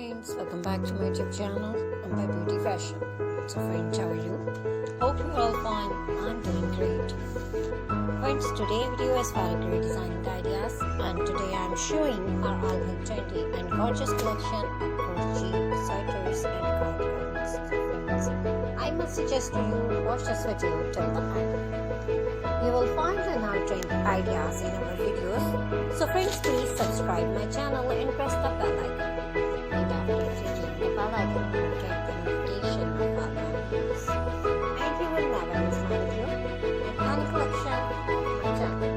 friends, welcome back to my YouTube channel by Beauty Fashion. So friends, how are you? Hope you're all fine. I'm doing great. Friends, today's video is for great designing ideas, and today I'm showing our all trendy and gorgeous collection of crochet, sweaters and cardigans. So friends, I must suggest to you watch this video till the end. You will find another trend ideas in our videos. So friends, please subscribe my channel and press the bell icon. And after clicking the bell icon, you will get the notification of all my videos. And you will never miss my video and any collection of my channel.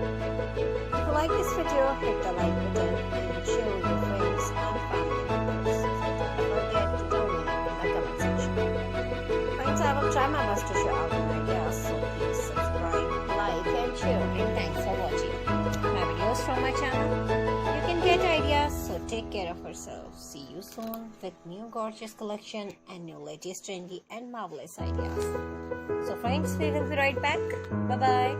If you like this video, hit the like button and share with your friends and family members. Don't forget to tell me in the comment section. Friends, I will try my best to share all my ideas, so please subscribe, like and share, and thanks for watching my videos from my channel. You can get ideas, so take care of yourself. See you soon with new gorgeous collection and new latest trendy and marvelous ideas. So friends, we will be right back. Bye bye.